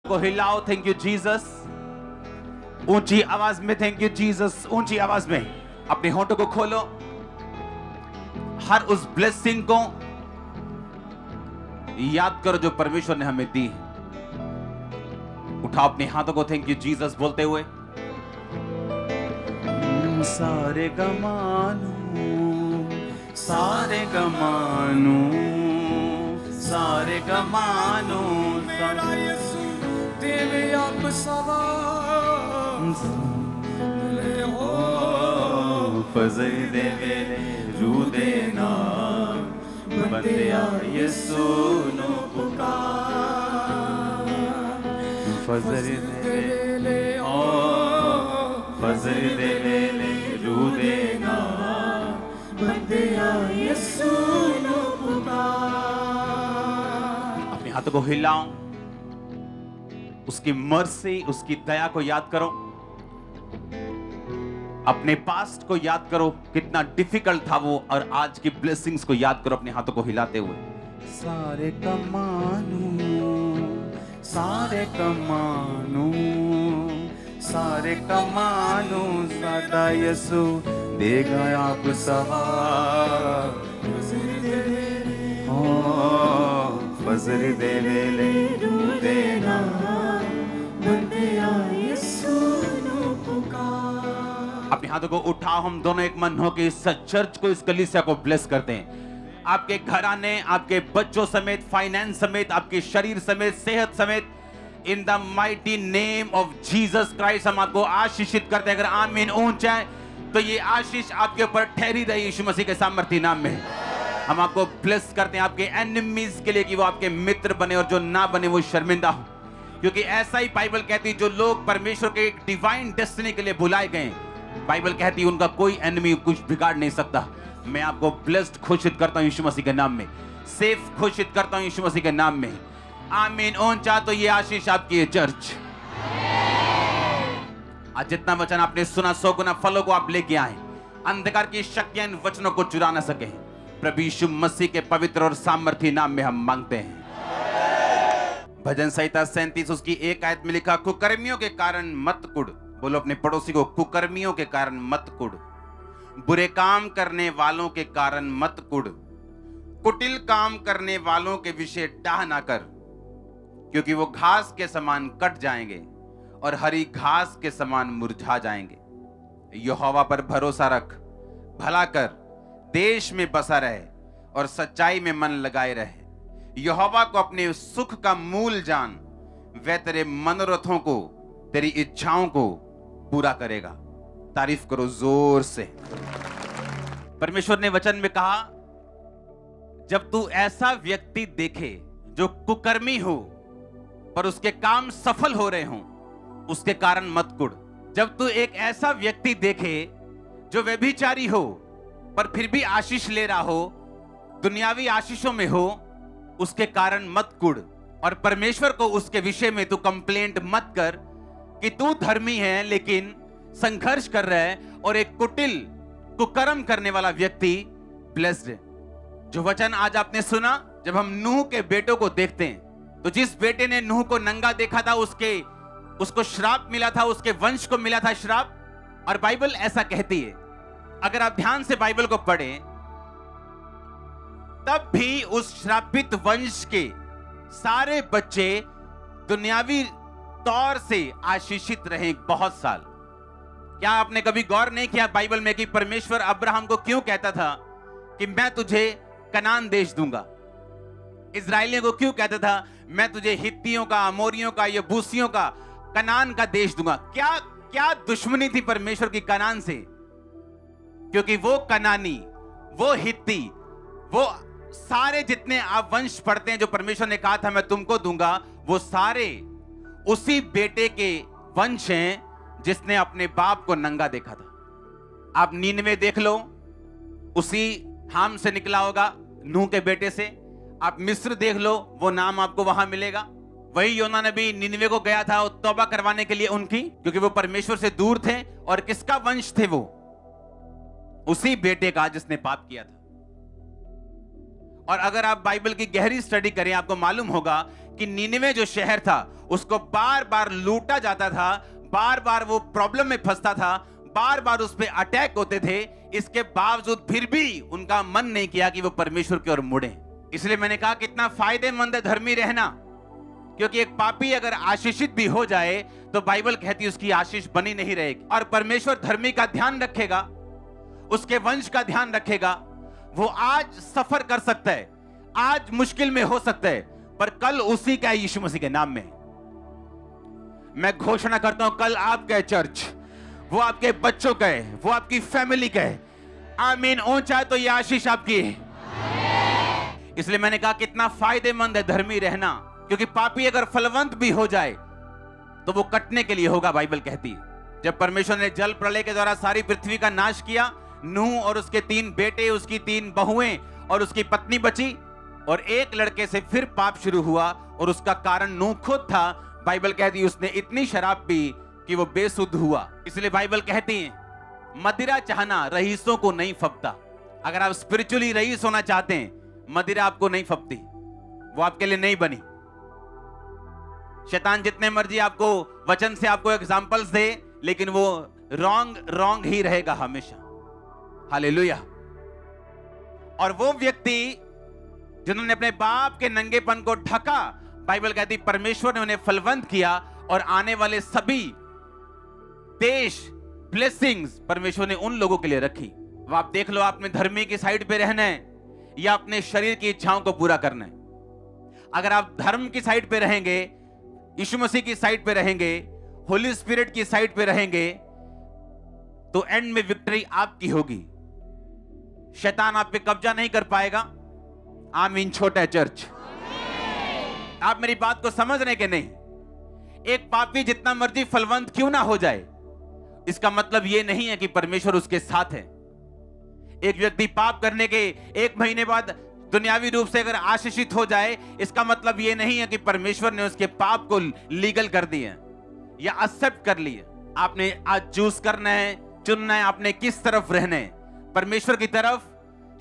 को हिलाओ, thank you Jesus. ऊंची आवाज में थैंक यू जीसस, ऊंची आवाज में अपने होठों को खोलो। हर उस ब्लेसिंग को याद करो जो परमेश्वर ने हमें दी। उठाओ अपने हाथों को थैंक यू जीसस बोलते हुए। सारे गमानू, सारे गमानू, सारे गमानू, मेरा यीशु तेरे आप सवार हो फजल दे मेरे रू देना बंदिया यीशु नु पुकार। फजल दे ले ओ फजल दे ले रू देना बंदिया यीशु नु पुकार। अपने हाथों को हिलाओ, उसकी मर्सी, उसकी दया को याद करो। अपने पास्ट को याद करो, कितना डिफिकल्ट था वो, और आज की ब्लेसिंग्स को याद करो अपने हाथों को हिलाते हुए। सारे कमानू, सारे कमानू, सारे कमानू, सदा यीशु देगा आप सवार। फजर दे ले रू देना बंदिया यीशु नु पुकार। अपने हाथों को उठाओ, हम दोनों एक मन हो के इस चर्च को, इस कलीसिया को ब्लेस करते हैं। आपके घराने, आपके बच्चों समेत, फाइनेंस समेत, आपके शरीर समेत, सेहत समेत, in the mighty name of Jesus Christ हम आपको आशीषित करते हैं। अगर आमीन ऊंचा है तो ये आशीष आपके ऊपर ठहरी रही यीशु मसीह के सामर्थी नाम में। हम आपको ब्लेस करते हैं आपके एनिमीज के लिए कि वो आपके मित्र बने और जो ना बने वो शर्मिंदा हो, क्योंकि ऐसा ही बाइबल कहती है जो लोग परमेश्वर के एक डिवाइन डेस्टिनी के लिए बुलाए गए, बाइबल कहती है उनका कोई एनिमी कुछ बिगाड़ नहीं सकता। मैं आपको ब्लेस्ड घोषित करता हूं यीशु मसीह के नाम में, सेफ घोषित करता हूं यीशु मसीह के नाम में। आमीन ऊंचा तो ये आशीष आपकी है चर्च। आज जितना वचन आपने सुना 100 गुना फलों को आप लेके आए। अंधकार की शक्तियां इन वचनों को चुरा ना सके। प्रभु यीशु मसीह के पवित्र और सामर्थी नाम में हम मांगते हैं। भजन संहिता 37 उसकी 1 आयत में लिखा, कुकर्मियों के कारण मत कुड़। बोलो अपने पड़ोसी को, कुकर्मियों के कारण मत कुड़, बुरे काम करने वालों के कारण मत कुड़, कुटिल काम करने वालों के विषय डाह ना कर, क्योंकि वो घास के समान कट जाएंगे और हरी घास के समान मुरझा जाएंगे। यहोवा पर भरोसा रख, भला कर, देश में बसा रहे और सच्चाई में मन लगाए रहे। यहोवा को अपने सुख का मूल जान, वह तेरे मनोरथों को, तेरी इच्छाओं को पूरा करेगा। तारीफ करो जोर से। परमेश्वर ने वचन में कहा, जब तू ऐसा व्यक्ति देखे जो कुकर्मी हो पर उसके काम सफल हो रहे हों, उसके कारण मत कुड़। जब तू एक ऐसा व्यक्ति देखे जो व्यभिचारी हो पर फिर भी आशीष ले रहा हो, दुनियावी आशीषों में हो, उसके कारण मत कुड़। और परमेश्वर को उसके विषय में तू कंप्लेंट मत कर कि तू धर्मी है लेकिन संघर्ष कर रहा है और एक कुटिल कुकर्म करने वाला व्यक्ति ब्लेस्ड है। जो वचन आज आपने सुना, जब हम नूह के बेटों को देखते हैं तो जिस बेटे ने नूह को नंगा देखा था उसको श्राप मिला था, उसके वंश को मिला था श्राप। और बाइबल ऐसा कहती है, अगर आप ध्यान से बाइबल को पढ़ें, तब भी उस श्रापित वंश के सारे बच्चे दुनियावी तौर से आशीषित रहे बहुत साल। क्या आपने कभी गौर नहीं किया बाइबल में कि परमेश्वर अब्राहम को क्यों कहता था कि मैं तुझे कनान देश दूंगा? इजराइलियों को क्यों कहता था मैं तुझे हित्तियों का, अमोरियों का, यबूसियों का, कनान का देश दूंगा? क्या दुश्मनी थी परमेश्वर की कनान से? क्योंकि वो कनानी, वो हित्ती, वो सारे जितने आप वंश पढ़ते हैं जो परमेश्वर ने कहा था मैं तुमको दूंगा, वो सारे उसी बेटे के वंश हैं जिसने अपने बाप को नंगा देखा था। आप नीनवे देख लो, उसी हाम से निकला होगा, नूह के बेटे से। आप मिस्र देख लो, वो नाम आपको वहां मिलेगा। वही योना नबी नीनवे को गया था तौबा करवाने के लिए उनकी, क्योंकि वो परमेश्वर से दूर थे। और किसका वंश थे वो? उसी बेटे का जिसने पाप किया था। और अगर आप बाइबल की गहरी स्टडी करें, आपको मालूम होगा कि नीनवे जो शहर था उसको बार बार लूटा जाता था, बार बार वो प्रॉब्लम में फंसता था, बार बार उस पे अटैक होते थे, इसके बावजूद फिर भी उनका मन नहीं किया कि वो परमेश्वर की ओर मुड़े। इसलिए मैंने कहा कितना फायदेमंद है धर्मी रहना, क्योंकि एक पापी अगर आशीषित भी हो जाए तो बाइबल कहती है उसकी आशीष बनी नहीं रहेगी। और परमेश्वर धर्मी का ध्यान रखेगा, उसके वंश का ध्यान रखेगा। वो आज सफर कर सकता है, आज मुश्किल में हो सकता है, पर कल उसी का है यीशु मसीह के नाम में। मैं घोषणा करता हूं कल आपका है चर्च, वो आपके बच्चों का है, वो आपकी फैमिली का है। आमीन। ऊंचा तो ये आशीष आपकी है। इसलिए मैंने कहा कितना फायदेमंद है धर्मी रहना, क्योंकि पापी अगर फलवंत भी हो जाए तो वो कटने के लिए होगा। बाइबल कहती है जब परमेश्वर ने जल प्रलय के द्वारा सारी पृथ्वी का नाश किया, नूह और उसके 3 बेटे, उसकी 3 बहुएं और उसकी पत्नी बची, और एक लड़के से फिर पाप शुरू हुआ, और उसका कारण नूह खुद था। बाइबल कहती है उसने इतनी शराब पी कि वो बेसुध हुआ। इसलिए बाइबल कहती है मदिरा चाहना रईसों को नहीं फबता। अगर आप स्पिरिचुअली रईस होना चाहते हैं, मदिरा आपको नहीं फबती, वो आपके लिए नहीं बनी। शैतान जितने मर्जी आपको वचन से आपको एग्जांपल्स दे, लेकिन वो रॉन्ग ही रहेगा हमेशा। हालेलुया। और वो व्यक्ति जिन्होंने अपने बाप के नंगेपन को ढका, बाइबल कहती परमेश्वर ने उन्हें फलवंत किया, और आने वाले सभी देश ब्लेसिंग्स परमेश्वर ने उन लोगों के लिए रखी। वो आप देख लो, आपने धर्मी की साइड पे रहना है या अपने शरीर की इच्छाओं को पूरा करना है। अगर आप धर्म की साइड पे रहेंगे, यीशु मसीह की साइड पे रहेंगे, होली स्पिरिट की साइड पे रहेंगे, तो एंड में विक्ट्री आपकी होगी। शैतान आप पे कब्जा नहीं कर पाएगा। आमीन। छोटा है चर्च। आप मेरी बात को समझ रहे कि नहीं? एक पापी जितना मर्जी फलवंत क्यों ना हो जाए, इसका मतलब यह नहीं है कि परमेश्वर उसके साथ है। एक व्यक्ति पाप करने के 1 महीने बाद दुनियावी रूप से अगर आशीषित हो जाए, इसका मतलब यह नहीं है कि परमेश्वर ने उसके पाप को लीगल कर दिया या एक्सेप्ट कर लिया। आपने आज चूज करना है, चुनना है, आपने किस तरफ रहना है, परमेश्वर की तरफ,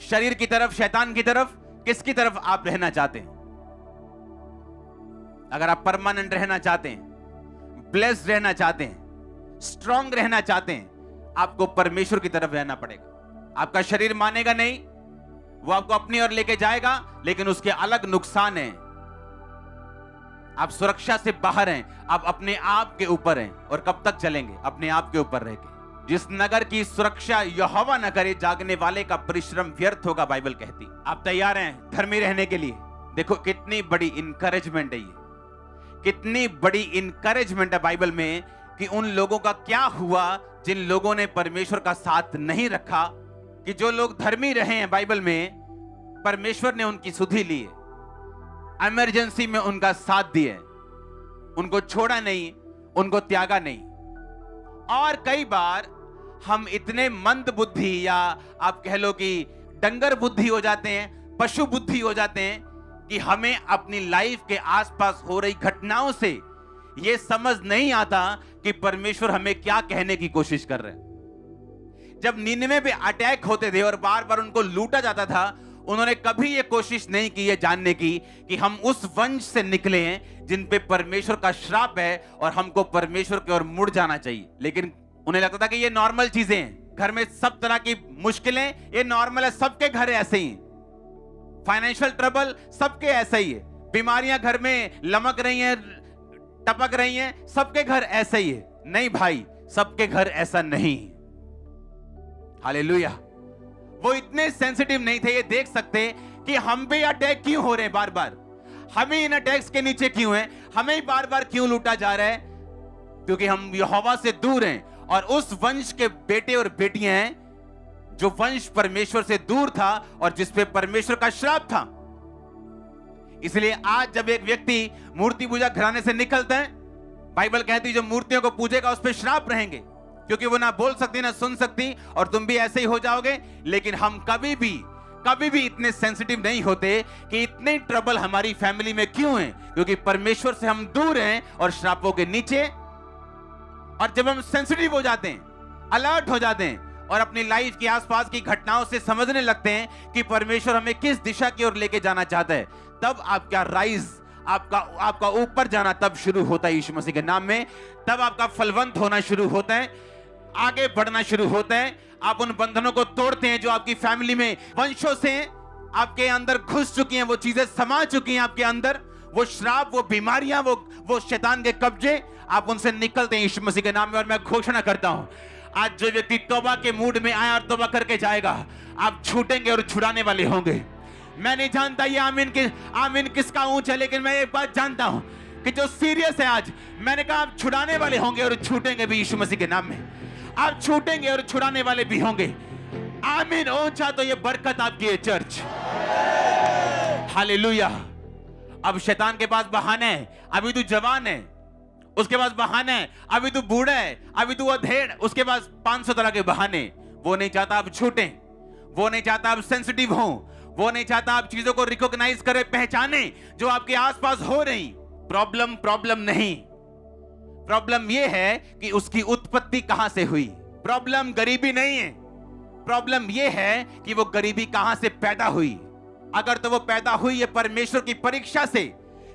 शरीर की तरफ, शैतान की तरफ, किसकी तरफ आप रहना चाहते हैं। अगर आप परमानेंट रहना चाहते हैं, ब्लेस्ड रहना चाहते हैं, स्ट्रांग रहना चाहते हैं, आपको परमेश्वर की तरफ रहना पड़ेगा। आपका शरीर मानेगा नहीं, वो आपको अपनी ओर लेके जाएगा, लेकिन उसके अलग नुकसान हैं। आप सुरक्षा से बाहर हैं, आप अपने आप के ऊपर हैं। और कब तक चलेंगे अपने आप के ऊपर रहकर? जिस नगर की सुरक्षा यहोवा न करे, जागने वाले का परिश्रम व्यर्थ होगा, बाइबल कहती। आप तैयार हैं धर्मी रहने के लिए? देखो कितनी बड़ी इंकरेजमेंट है ये, कितनी बड़ी इंकरेजमेंट है बाइबल में कि उन लोगों का क्या हुआ जिन लोगों ने परमेश्वर का साथ नहीं रखा। कि जो लोग धर्मी रहे हैं, बाइबल में परमेश्वर ने उनकी सुधि ली है, इमरजेंसी में उनका साथ दिए, उनको छोड़ा नहीं, उनको त्यागा नहीं। और कई बार हम इतने मंद बुद्धि, या आप कह लो कि डंगर बुद्धि हो जाते हैं, पशु बुद्धि हो जाते हैं, कि हमें अपनी लाइफ के आसपास हो रही घटनाओं से यह समझ नहीं आता कि परमेश्वर हमें क्या कहने की कोशिश कर रहे हैं। जब नीनवे पे अटैक होते थे और बार बार उनको लूटा जाता था, उन्होंने कभी यह कोशिश नहीं की है जानने की कि हम उस वंश से निकले हैं जिन पे परमेश्वर का श्राप है और हमको परमेश्वर की ओर मुड़ जाना चाहिए। लेकिन उन्हें लगता था कि ये नॉर्मल चीजें हैं, घर में सब तरह की मुश्किलें ये नॉर्मल है, सबके घर ऐसे ही, फाइनेंशियल ट्रबल सबके ऐसा ही है, बीमारियां घर में लमक रही हैं, टपक रही हैं, सबके घर ऐसा ही है। नहीं भाई, सबके घर ऐसा नहीं। हालेलुया। वो इतने सेंसिटिव नहीं थे, ये देख सकते कि हम पे अटैक क्यों हो रहे हैं, बार बार हमें इन अटैक्स के नीचे क्यों हैं, हमें बार बार क्यों लूटा जा रहा है, क्योंकि हम यहोवा से दूर हैं और उस वंश के बेटे और बेटियां हैं जो वंश परमेश्वर से दूर था और जिस पे परमेश्वर का श्राप था। इसलिए आज जब एक व्यक्ति मूर्ति पूजा घराने से निकलता है, बाइबल कहती है जो मूर्तियों को पूजेगा उस पे श्राप रहेंगे, क्योंकि वो ना बोल सकती ना सुन सकती, और तुम भी ऐसे ही हो जाओगे। लेकिन हम कभी भी इतने सेंसिटिव नहीं होते कि इतने ट्रबल हमारी फैमिली में क्यों है, क्योंकि परमेश्वर से हम दूर हैं और श्रापों के नीचे। और जब हम सेंसिटिव हो जाते हैं, अलर्ट हो जाते हैं और अपनी लाइफ के आसपास की घटनाओं से समझने लगते हैं कि परमेश्वर हमें किस दिशा की ओर लेके जाना चाहता है, तब आपका राइज, आपका ऊपर जाना तब शुरू होता है यीशु मसीह के नाम में। तब आपका फलवंत होना शुरू होता है, आगे बढ़ना शुरू होता है। आप उन बंधनों को तोड़ते हैं जो आपकी फैमिली में वंशों से आपके अंदर घुस चुकी हैं, वो चीजें समा चुकी हैं आपके अंदर, वो श्राप, वो बीमारियां, वो शैतान के कब्जे, आप उनसे निकलते हैं यीशु मसीह के नाम में। और मैं घोषणा करता हूं, आज जो व्यक्ति तौबा के मूड में आया और तौबा करके जाएगा, आप छूटेंगे और छुड़ाने वाले होंगे। मैं नहीं जानता ये आमीन किसका ऊंच है, लेकिन मैं एक बात जानता हूं कि जो सीरियस है आज, मैंने कहा आप छुड़ाने वाले होंगे और छूटेंगे भी यीशु मसीह के नाम में। आप छूटेंगे और छुड़ाने वाले भी होंगे। आमीन। ऊंचा तो ये बरकत आपकी है चर्च। हालेलुया। अब शैतान के पास बहाने है, अभी तू जवान है, उसके पास बहाने है, अभी तू बूढ़ा है, अभी तू अधेड़, उसके पास 500 तरह के बहाने। वो नहीं चाहता आप छूटें, वो नहीं चाहता आप सेंसिटिव हो, वो नहीं चाहता आप चीजों को रिकॉग्नाइज करें, पहचाने जो आपके आसपास हो रही। प्रॉब्लम नहीं, प्रॉब्लम यह है कि उसकी उत्पत्ति कहां से हुई। प्रॉब्लम गरीबी नहीं है, प्रॉब्लम यह है कि वो गरीबी कहां से पैदा हुई। अगर तो वो पैदा हुई है परमेश्वर की परीक्षा से,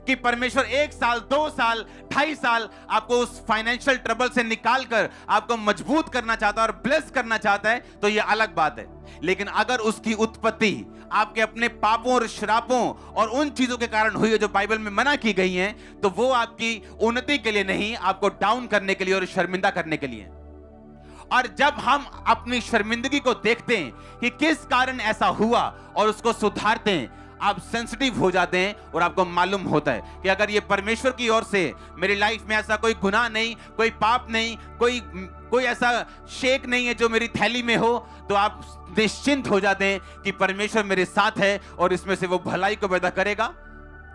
कि परमेश्वर 1 साल, 2 साल, 2.5 साल आपको उस फाइनेंशियल ट्रबल से निकालकर आपको मजबूत करना चाहता है और ब्लेस करना चाहता है, तो ये अलग बात है। लेकिन अगर उसकी उत्पत्ति आपके अपने पापों और श्रापों और उन चीजों के कारण हुई है जो बाइबल में मना की गई हैं, तो वो आपकी उन्नति के लिए नहीं, आपको डाउन करने के लिए और शर्मिंदा करने के लिए। और जब हम अपनी शर्मिंदगी को देखते हैं कि किस कारण ऐसा हुआ और उसको सुधारते हैं, आप सेंसिटिव हो जाते हैं और आपको मालूम होता है कि अगर ये परमेश्वर की ओर से मेरी लाइफ में ऐसा कोई गुनाह नहीं, कोई पाप नहीं, कोई ऐसा शेक नहीं है जो मेरी थैली में हो, तो आप निश्चिंत हो जाते हैं कि परमेश्वर मेरे साथ है और इसमें से वो भलाई को पैदा करेगा।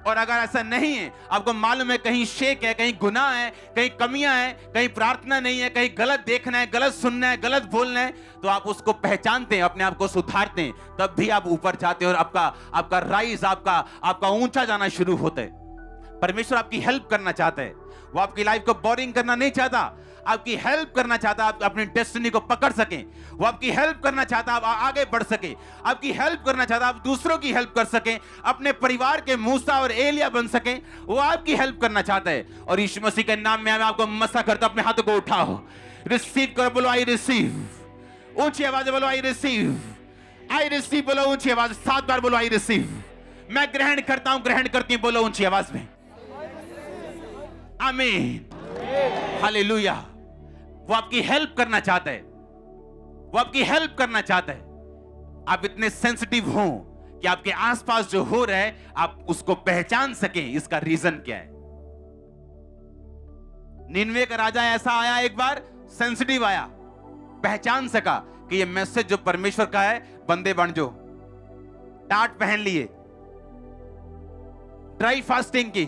और अगर ऐसा नहीं है, आपको मालूम है कहीं शेक है, कहीं गुनाह है, कहीं कमियां हैं, कहीं प्रार्थना नहीं है, कहीं गलत देखना है, गलत सुनना है, गलत बोलना है, तो आप उसको पहचानते हैं, अपने आप को सुधारते हैं, तब भी आप ऊपर जाते हैं और आपका राइज, आपका ऊंचा जाना शुरू होता है। परमेश्वर आपकी हेल्प करना चाहता है, वो आपकी लाइफ को बोरिंग करना नहीं चाहता, आपकी हेल्प करना चाहता है आप अपनी डेस्टिनी को पकड़ सकें। वो आपकी हेल्प करना चाहता है आप आगे बढ़ सके, आपकी हेल्प करना चाहता है आप दूसरों की हेल्प कर सकें, अपने परिवार के मूसा और एलिया बन सकें। वो आपकी हेल्प करना चाहता है। और यीशु मसीह के नाम में मैं आपको मसा करता हूं, अपने हाथों को उठाओ, रिसीव करो, बोलो आई रिसीव। ऊंची आवाज में बोलो आई रिसीव, आई रिसीव बोलो ऊंची आवाज, 7 बार बोलो आई रिसीव। मैं ग्रहण करता हूं, ग्रहण करती हूं, बोलो ऊंची आवाज में आमीन। हालेलुया। वो आपकी हेल्प करना चाहता है, वो आपकी हेल्प करना चाहता है। आप इतने सेंसिटिव हो कि आपके आसपास जो हो रहा है आप उसको पहचान सकें, इसका रीजन क्या है। निनवे का राजा ऐसा आया, एक बार सेंसिटिव आया, पहचान सका कि ये मैसेज जो परमेश्वर का है, बंदे बन जो, टाट पहन लिए, ड्राई फास्टिंग की,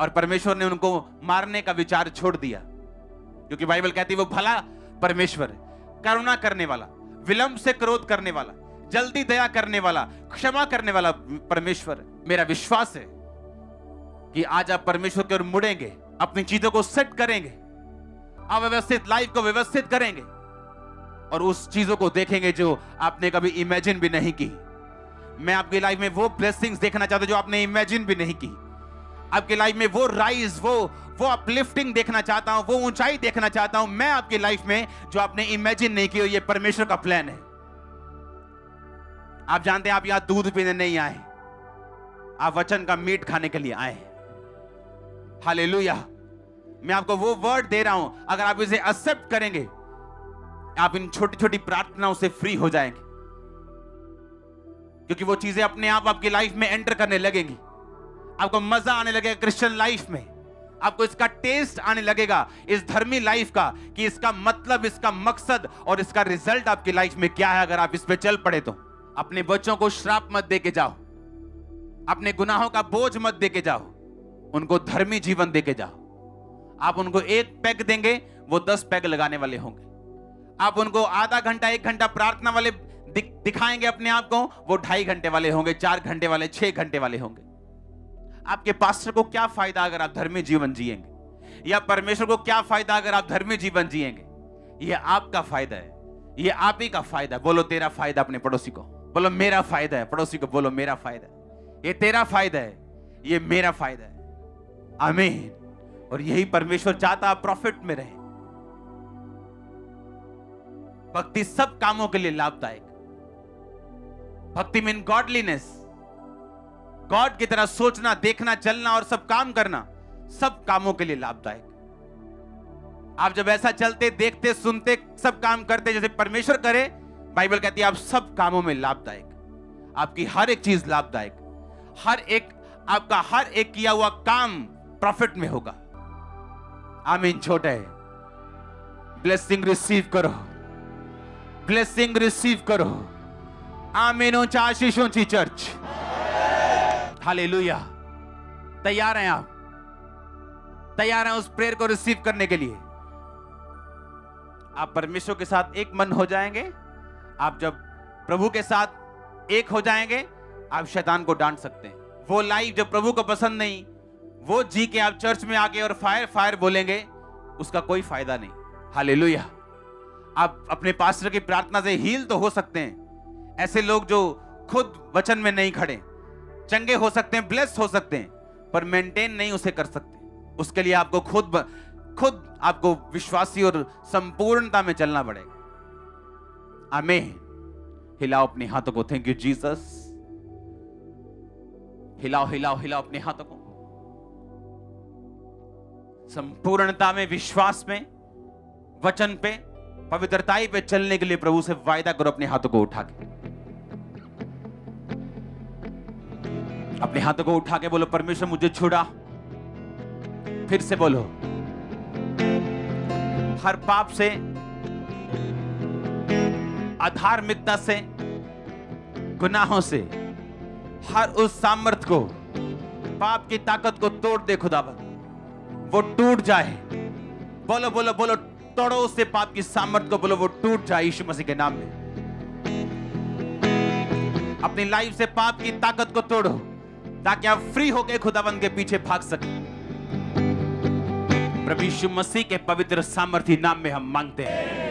और परमेश्वर ने उनको मारने का विचार छोड़ दिया, क्योंकि बाइबल कहती है वो भला परमेश्वर है, करुणा करने वाला, विलंब से क्रोध करने वाला, जल्दी दया करने वाला, क्षमा करने वाला परमेश्वर है। मेरा विश्वास है कि आज आप परमेश्वर की ओर मुड़ेंगे, अपनी चीजों को सेट करेंगे, अव्यवस्थित लाइफ को व्यवस्थित करेंगे और उस चीजों को देखेंगे जो आपने कभी इमेजिन भी नहीं की। मैं आपकी लाइफ में वो ब्लेसिंग्स देखना चाहता हूं जो आपने इमेजिन भी नहीं की। आपकी लाइफ में वो राइज, वो अपलिफ्टिंग देखना चाहता हूं, वो ऊंचाई देखना चाहता हूं मैं आपकी लाइफ में जो आपने इमेजिन नहीं की। ये परमेश्वर का प्लान है। आप जानते हैं आप यहां दूध पीने नहीं आए, आप वचन का मीट खाने के लिए आए। हालेलुया। मैं आपको वो वर्ड दे रहा हूं, अगर आप इसे एक्सेप्ट करेंगे, आप इन छोटी छोटी प्रार्थनाओं से फ्री हो जाएंगे, क्योंकि वो चीजें अपने आप आपकी लाइफ में एंटर करने लगेंगी। आपको मजा आने लगेगा क्रिश्चियन लाइफ में, आपको इसका टेस्ट आने लगेगा इस धर्मी लाइफ का, कि इसका मतलब, इसका मकसद और इसका रिजल्ट आपकी लाइफ में क्या है। अगर आप इस पे चल पड़े तो अपने बच्चों को श्राप मत दे के जाओ, अपने गुनाहों का बोझ मत दे के जाओ, उनको धर्मी जीवन दे के जाओ। आप उनको 1 पैग देंगे, वो 10 पैग लगाने वाले होंगे। आप उनको आधा घंटा 1 घंटा प्रार्थना वाले दिखाएंगे अपने आप को, वो 2.5 घंटे वाले होंगे, 4 घंटे वाले, 6 घंटे वाले होंगे। आपके पास्टर को क्या फायदा अगर आप धर्मी जीवन जिएंगे, या परमेश्वर को क्या फायदा अगर आप धर्मी जीवन जिएंगे। यह आपका फायदा है, यह आप ही का फायदा है। बोलो तेरा फायदा अपने पड़ोसी को, बोलो मेरा फायदा है। पड़ोसी को बोलो मेरा फायदा है, ये तेरा फायदा है, ये मेरा फायदा है। आमीन। और यही परमेश्वर चाहता आप प्रॉफिट में रहे। भक्ति सब कामों के लिए लाभदायक। भक्ति मीन गॉडलीनेस, गॉड की तरह सोचना, देखना, चलना और सब काम करना, सब कामों के लिए लाभदायक। आप जब ऐसा चलते, देखते, सुनते, सब काम करते जैसे परमेश्वर करे, बाइबल कहती है आप सब कामों में लाभदायक। आपकी हर एक चीज लाभदायक, आपका हर एक किया हुआ काम प्रॉफिट में होगा। आमीन। छोटा है, ब्लेसिंग रिसीव करो, ब्लेसिंग रिसीव करो। आमीन। ऊंचा आशीष ऊंची चर्च। हालेलुया। तैयार हैं आप? तैयार हैं उस प्रेयर को रिसीव करने के लिए? आप परमेश्वर के साथ एक मन हो जाएंगे। आप जब प्रभु के साथ एक हो जाएंगे, आप शैतान को डांट सकते हैं। वो लाइफ जो प्रभु को पसंद नहीं, वो जी के आप चर्च में आके और फायर फायर बोलेंगे, उसका कोई फायदा नहीं। हालेलुया। आप अपने पास्टर की प्रार्थना से हील तो हो सकते हैं। ऐसे लोग जो खुद वचन में नहीं खड़े, चंगे हो सकते हैं, ब्लेस्ड हो सकते हैं, पर मेंटेन नहीं उसे कर सकते। उसके लिए आपको खुद आपको विश्वासी और संपूर्णता में चलना पड़ेगा। आमीन। हिलाओ अपने हाथों को। Thank you Jesus. हिलाओ हिलाओ हिलाओ अपने हाथों को। संपूर्णता में, विश्वास में, वचन पे, पवित्रताई पे चलने के लिए प्रभु से वायदा करो। अपने हाथों को उठा के, अपने हाथों को उठा के बोलो, परमेश्वर मुझे छुड़ा। फिर से बोलो, हर पाप से, अधार्मिकता से, गुनाहों से, हर उस सामर्थ को, पाप की ताकत को तोड़ दे खुदावंद। वो टूट जाए। बोलो बोलो बोलो, तोड़ो उससे पाप की सामर्थ को। बोलो वो टूट जाए यीशु मसीह के नाम में। अपनी लाइफ से पाप की ताकत को तोड़ो ताकि आप फ्री होकर खुदावंद के पीछे भाग सके। प्रभु यीशु मसीह के पवित्र सामर्थी नाम में हम मांगते हैं।